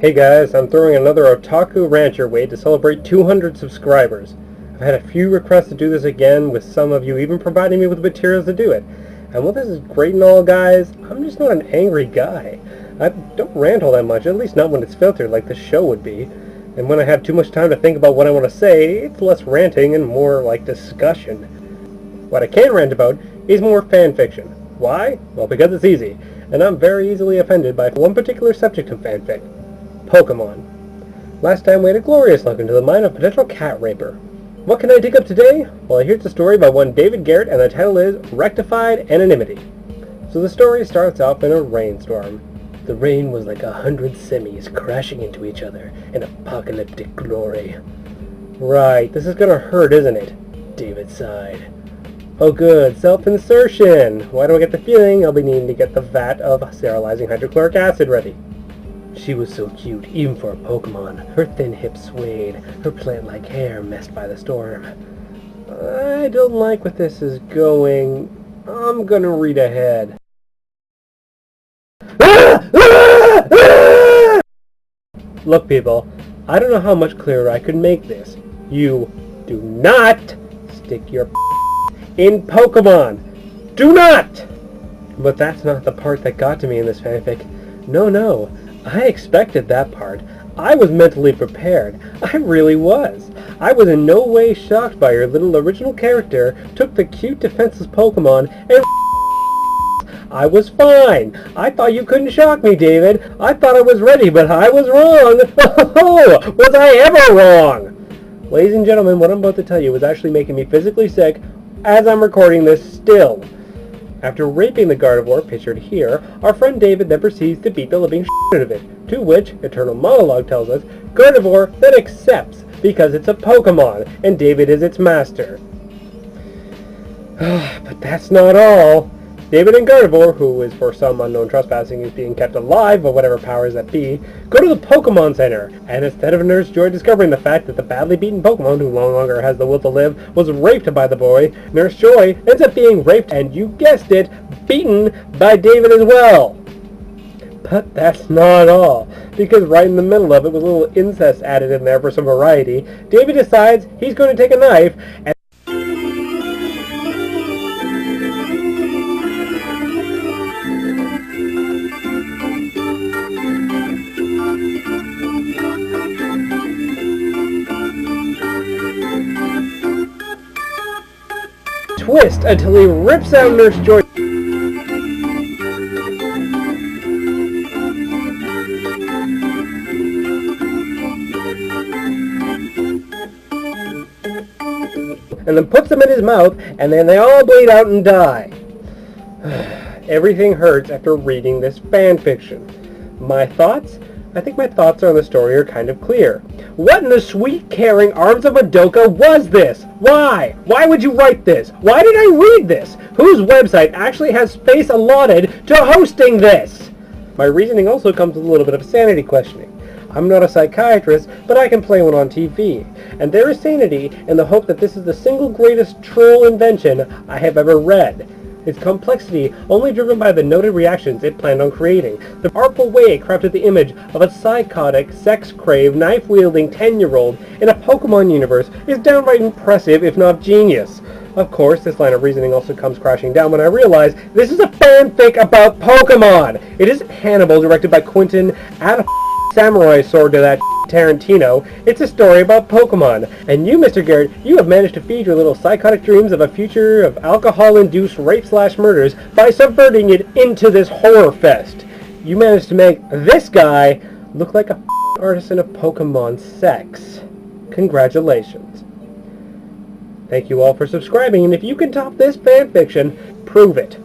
Hey guys, I'm throwing another Otaku Rant your way to celebrate 200 subscribers. I've had a few requests to do this again, with some of you even providing me with materials to do it. And while this is great and all, guys, I'm just not an angry guy. I don't rant all that much, at least not when it's filtered like this show would be. And when I have too much time to think about what I want to say, it's less ranting and more like discussion. What I can rant about is more fanfiction. Why? Well, because it's easy, and I'm very easily offended by one particular subject of fanfic. Pokemon. Last time we had a glorious look into the mind of a potential cat raper. What can I dig up today? Well, here's the story by one David Garret, and the title is Rectified Anonymity. So the story starts off in a rainstorm. The rain was like 100 semis crashing into each other in apocalyptic glory. Right, this is gonna hurt, isn't it? David sighed. Oh good, self-insertion! Why do I get the feeling I'll be needing to get the vat of sterilizing hydrochloric acid ready? She was so cute, even for a Pokemon. Her thin hips swayed, her plant-like hair messed by the storm. I don't like where this is going. I'm gonna read ahead. Look, people, I don't know how much clearer I could make this. You do not stick your in Pokemon. Do not! But that's not the part that got to me in this fanfic. No. I expected that part. I was mentally prepared. I really was. I was in no way shocked by your little original character took the cute defenseless Pokemon and I was fine. I thought you couldn't shock me, David. I thought I was ready, but I was wrong. Oh, was I ever wrong? Ladies and gentlemen, what I'm about to tell you is actually making me physically sick as I'm recording this still. After raping the Gardevoir, pictured here, our friend David then proceeds to beat the living shit out of it, to which, Eternal Monologue tells us, Gardevoir then accepts, because it's a Pokemon, and David is its master. But that's not all. David and Gardevoir, who is for some unknown trespassing is being kept alive by whatever powers that be, go to the Pokemon Center, and instead of Nurse Joy discovering the fact that the badly beaten Pokemon, who no longer has the will to live, was raped by the boy, Nurse Joy ends up being raped and, you guessed it, beaten by David as well. But that's not all, because right in the middle of it, with a little incest added in there for some variety, David decides he's going to take a knife and twist until he rips out Nurse Joy. And then puts them in his mouth, and then they all bleed out and die. Everything hurts after reading this fanfiction. My thoughts? I think my thoughts on the story are kind of clear. What in the sweet, caring arms of Madoka was this? Why? Why would you write this? Why did I read this? Whose website actually has space allotted to hosting this? My reasoning also comes with a little bit of sanity questioning. I'm not a psychiatrist, but I can play one on TV. And there is sanity in the hope that this is the single greatest troll invention I have ever read. Its complexity only driven by the noted reactions it planned on creating. The artful way it crafted the image of a psychotic, sex-craved, knife-wielding 10-year-old in a Pokemon universe is downright impressive, if not genius. Of course, this line of reasoning also comes crashing down when I realize this is a fanfic about Pokemon! It isn't Hannibal, directed by Quentin, add a samurai sword to that Tarantino. It's a story about Pokemon. And you, Mr. Garret, you have managed to feed your little psychotic dreams of a future of alcohol-induced rape/murders by subverting it into this horror fest. You managed to make this guy look like a artisan of Pokemon sex. Congratulations. Thank you all for subscribing, and if you can top this fanfiction, prove it.